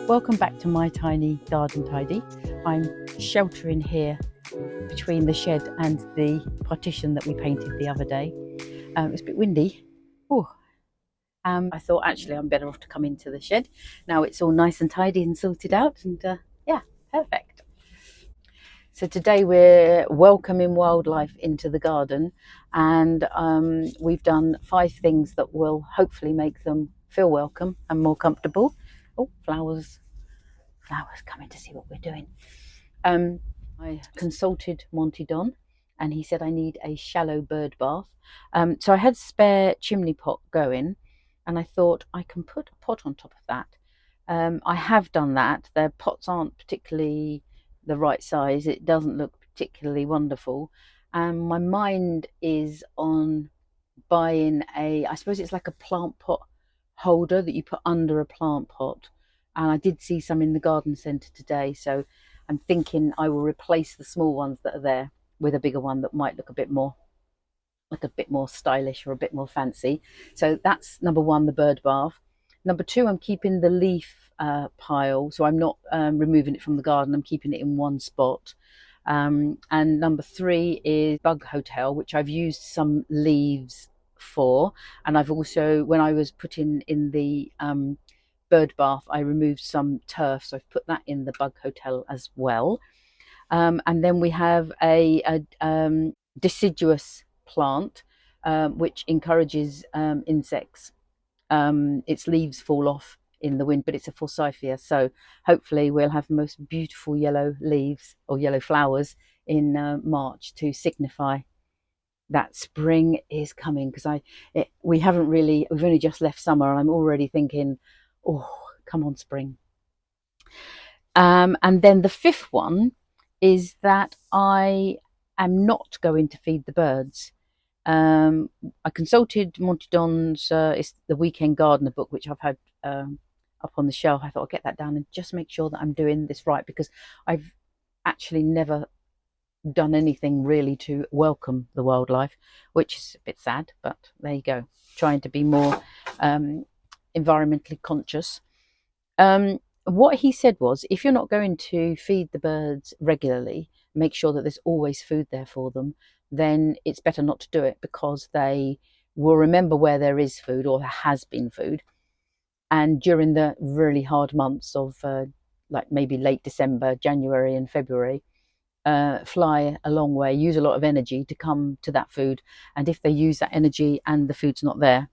Welcome back to my tiny garden tidy. I'm sheltering here between the shed and the partition that we painted the other day. It's a bit windy. Oh, I thought actually I'm better off to come into the shed. Now it's all nice and tidy and sorted out, and yeah, perfect. So today we're welcoming wildlife into the garden, and we've done 5 things that will hopefully make them feel welcome and more comfortable. Oh, flowers coming to see what we're doing. I consulted Monty Don, and he said I need a shallow bird bath. So I had spare chimney pot going, and I thought I can put a pot on top of that. I have done that. The pots aren't particularly the right size. It doesn't look particularly wonderful. My mind is on buying I suppose it's like a plant pot holder that you put under a plant pot. And I did see some in the garden centre today. So I'm thinking I will replace the small ones that are there with a bigger one that might look a bit more stylish or a bit more fancy. So that's number one, the bird bath. Number two, I'm keeping the leaf pile. So I'm not removing it from the garden. I'm keeping it in one spot. And number three is bug hotel, which I've used some leaves for. And I've also, when I was putting in the bird bath, I removed some turf. So I've put that in the bug hotel as well. And then we have a deciduous plant, which encourages insects. Its leaves fall off in the wind, but it's a forsythia, so hopefully we'll have the most beautiful yellow leaves or yellow flowers in March to signify that spring is coming. Because we've only just left summer, and I'm already thinking, oh, come on, spring. And then the fifth one is that I am not going to feed the birds. I consulted Monty Don's it's the Weekend Gardener book, which I've had up on the shelf. I thought I'll get that down and just make sure that I'm doing this right, because I've actually never done anything really to welcome the wildlife, which is a bit sad, but there you go. Trying to be more environmentally conscious. What he said was, if you're not going to feed the birds regularly, make sure that there's always food there for them, then it's better not to do it, because they will remember where there is food or there has been food. And during the really hard months of like maybe late December, January and February, fly a long way, use a lot of energy to come to that food. And if they use that energy and the food's not there,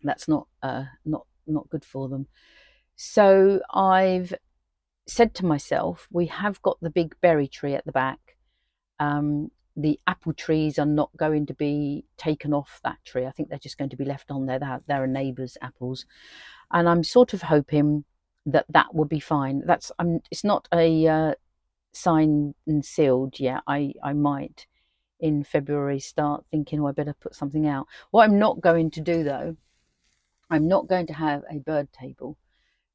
that's not good for them. So I've said to myself, we have got the big berry tree at the back. The apple trees are not going to be taken off that tree. I think they're just going to be left on there. They're a neighbour's apples, and I'm sort of hoping that that will be fine. It's not a signed and sealed yet. I might in February start thinking, oh, I better put something out. What I'm not going to do though, I'm not going to have a bird table,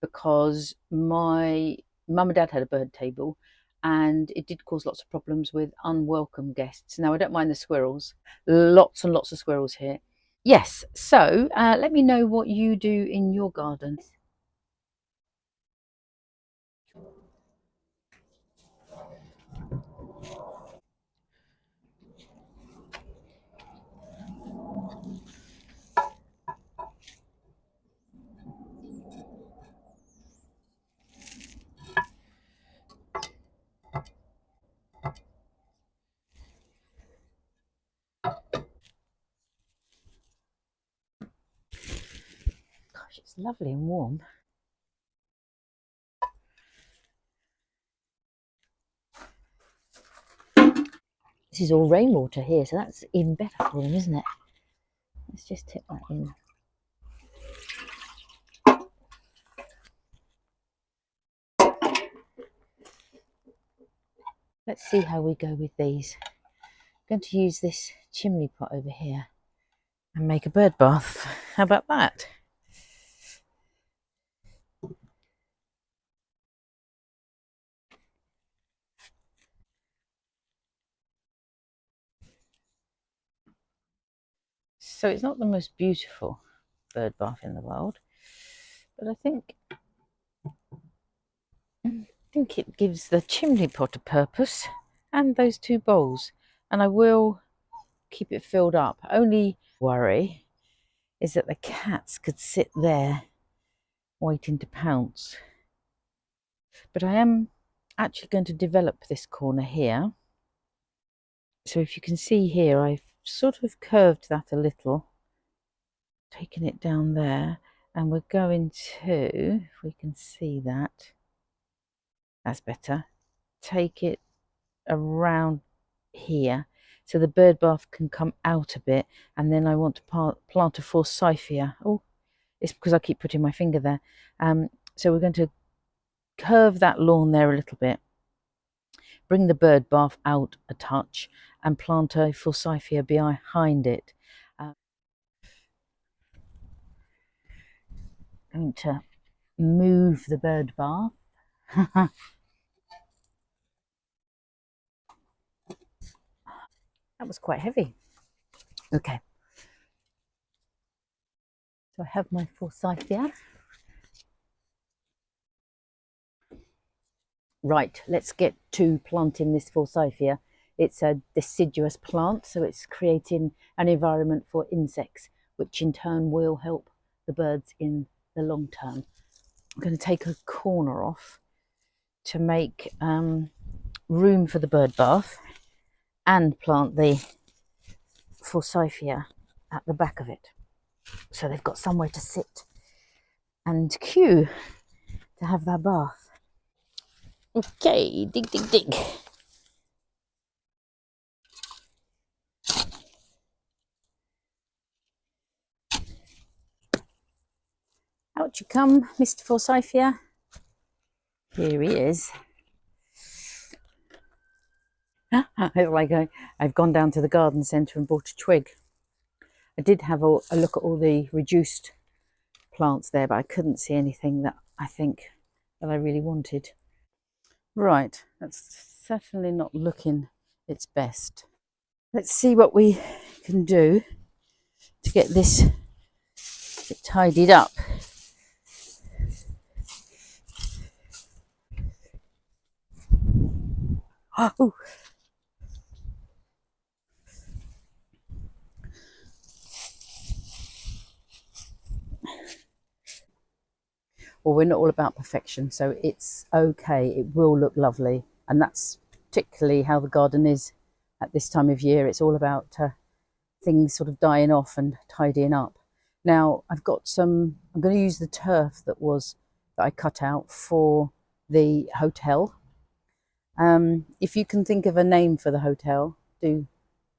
because my mum and dad had a bird table, and it did cause lots of problems with unwelcome guests. Now, I don't mind the squirrels, lots and lots of squirrels here. Yes, so let me know what you do in your garden. Gosh, it's lovely and warm. This is all rainwater here, so that's even better for them, isn't it? Let's just tip that in. Let's see how we go with these. I'm going to use this chimney pot over here and make a bird bath. How about that? So it's not the most beautiful bird bath in the world, but I think think it gives the chimney pot a purpose, and those two bowls, and I will keep it filled up. Only worry is that the cats could sit there waiting to pounce. But I am actually going to develop this corner here. So if you can see here, I've sort of curved that a little, taken it down there, and we're going to, if we can see that, that's better, take it around here so the bird bath can come out a bit, and then I want to plant a forsythia. Oh, it's because I keep putting my finger there. So we're going to curve that lawn there a little bit, bring the bird bath out a touch, and plant a forsythia behind it. Going to move the bird bath. That was quite heavy. Okay, so I have my forsythia. Right, let's get to planting this forsythia. It's a deciduous plant, so it's creating an environment for insects, which in turn will help the birds in the long term. I'm going to take a corner off to make room for the bird bath and plant the forsythia at the back of it, so they've got somewhere to sit and queue to have their bath. Okay, dig, dig, dig. Out you come, Mr. Forsythia. Here he is. It's like I've gone down to the garden centre and bought a twig. I did have a look at all the reduced plants there, but I couldn't see anything that I think that I really wanted. Right, that's certainly not looking its best. Let's see what we can do to get this tidied up. Oh. Well, we're not all about perfection, so it's okay. It will look lovely, and that's particularly how the garden is at this time of year. It's all about things sort of dying off and tidying up. Now I've got some, I'm going to use the turf that I cut out for the hotel. If you can think of a name for the hotel, do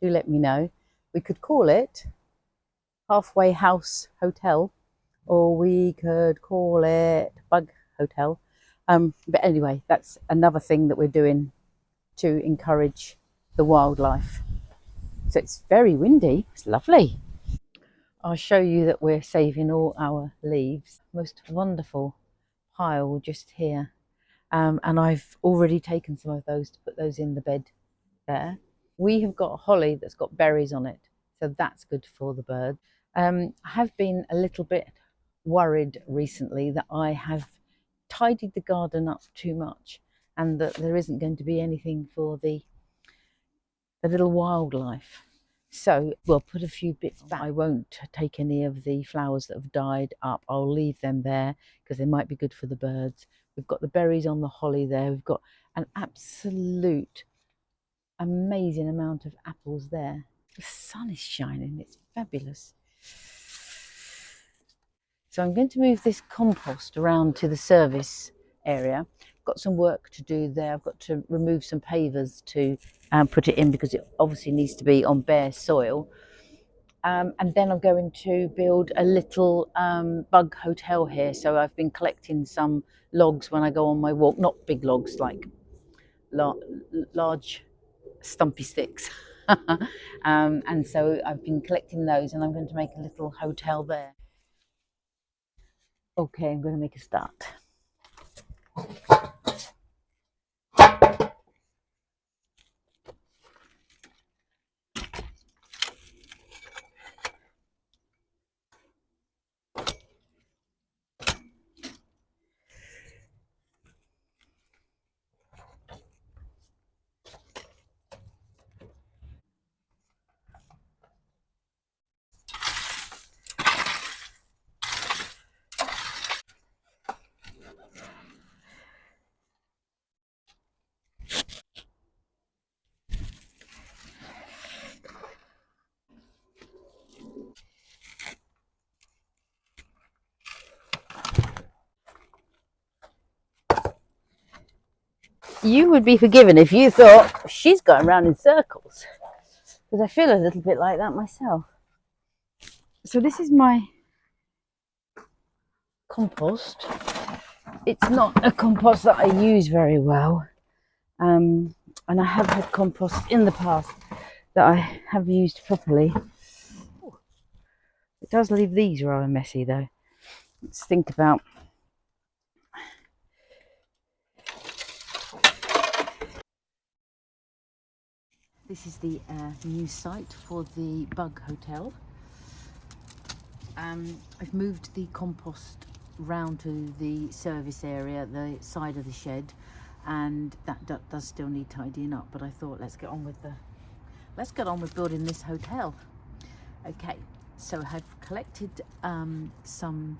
let me know. We could call it Halfway House Hotel, or we could call it Bug Hotel. But anyway, that's another thing that we're doing to encourage the wildlife. So it's very windy. It's lovely. I'll show you that we're saving all our leaves. Most wonderful pile just here. And I've already taken some of those to put those in the bed there. We have got holly that's got berries on it, so that's good for the bird. I have been a little bit worried recently that I have tidied the garden up too much and that there isn't going to be anything for the little wildlife. So we'll put a few bits back. I won't take any of the flowers that have died up. I'll leave them there because they might be good for the birds. We've got the berries on the holly there. We've got an absolute amazing amount of apples there. The sun is shining. It's fabulous. So I'm going to move this compost around to the service area. I've got some work to do there. I've got to remove some pavers to put it in because it obviously needs to be on bare soil. And then I'm going to build a little bug hotel here. So I've been collecting some logs when I go on my walk, not big logs, like large stumpy sticks. And so I've been collecting those and I'm going to make a little hotel there. Okay, I'm going to make a start. you would be forgiven if you thought she's going around in circles, because I feel a little bit like that myself. So this is my compost. It's not a compost that I use very well, and I have had compost in the past that I have used properly. It does leave these rather messy though. Let's think about. This is the new site for the bug hotel. I've moved the compost round to the service area, the side of the shed, and that does still need tidying up. But I thought let's get on with building this hotel. Okay, so I've collected some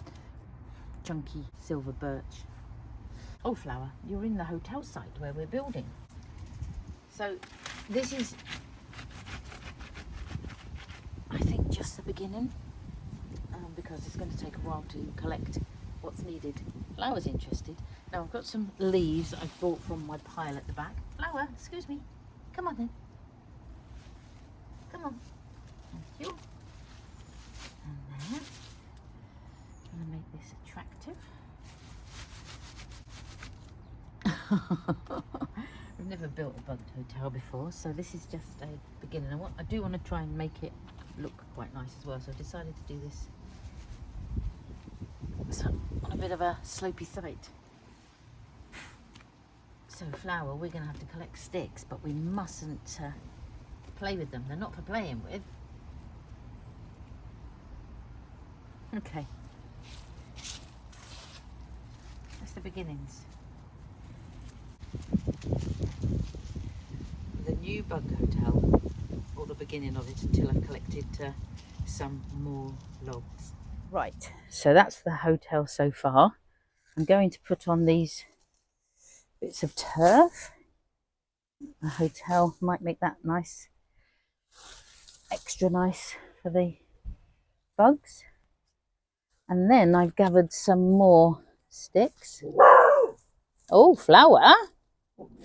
chunky silver birch. Oh, Flower, you're in the hotel site where we're building. So this is, I think, just the beginning, because it's going to take a while to collect what's needed. Flower's interested. Now I've got some leaves that I've brought from my pile at the back. Flower, excuse me. Come on then. Come on. Thank you. And there. I'm going to make this attractive. I've never built a bugged hotel before, so this is just a beginning. I do want to try and make it look quite nice as well, so I've decided to do this on a bit of a slopey site. So Flower, we're going to have to collect sticks, but we mustn't play with them. They're not for playing with. Okay. That's the beginnings. The new bug hotel, or the beginning of it, until I've collected some more logs. Right, so that's the hotel so far. I'm going to put on these bits of turf. The hotel might make that nice, extra nice for the bugs. And then I've gathered some more sticks. Oh, Flower!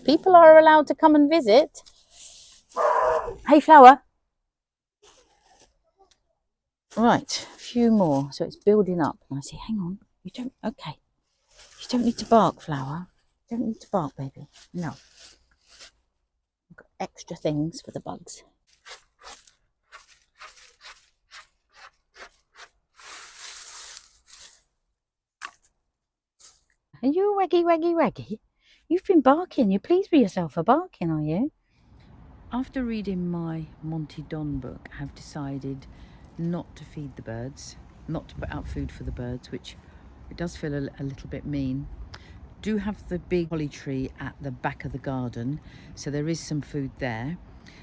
People are allowed to come and visit. Hey, Flower! Right, a few more. So it's building up. And I say, hang on, you don't, okay. You don't need to bark, Flower. You don't need to bark, baby. No. I've got extra things for the bugs. Are you waggy, waggy, waggy? You've been barking. You're pleased with yourself for barking, are you? After reading my Monty Don book, I have decided not to feed the birds, not to put out food for the birds, which it does feel a little bit mean. Do have the big holly tree at the back of the garden, so there is some food there.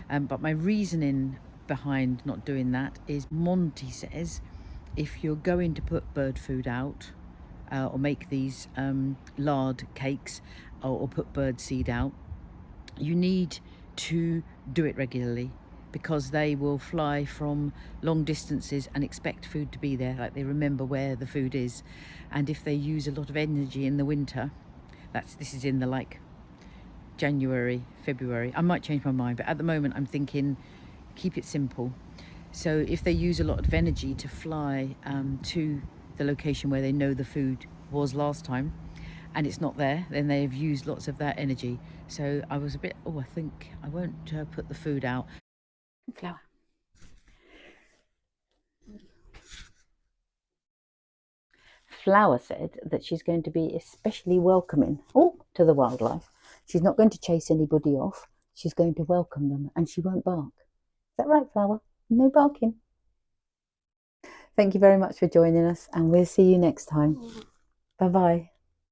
But my reasoning behind not doing that is Monty says if you're going to put bird food out or make these lard cakes or put bird seed out, you need to do it regularly, because they will fly from long distances and expect food to be there, like they remember where the food is. And if they use a lot of energy in the winter, this is in the like January, February, I might change my mind, but at the moment I'm thinking keep it simple. So if they use a lot of energy to fly to the location where they know the food was last time and it's not there, then they've used lots of that energy. So I was a bit, I think I won't put the food out. Flower. Flower said that she's going to be especially welcoming to the wildlife. She's not going to chase anybody off. She's going to welcome them, and she won't bark. Is that right, Flower? No barking. Thank you very much for joining us, and we'll see you next time. Bye-bye.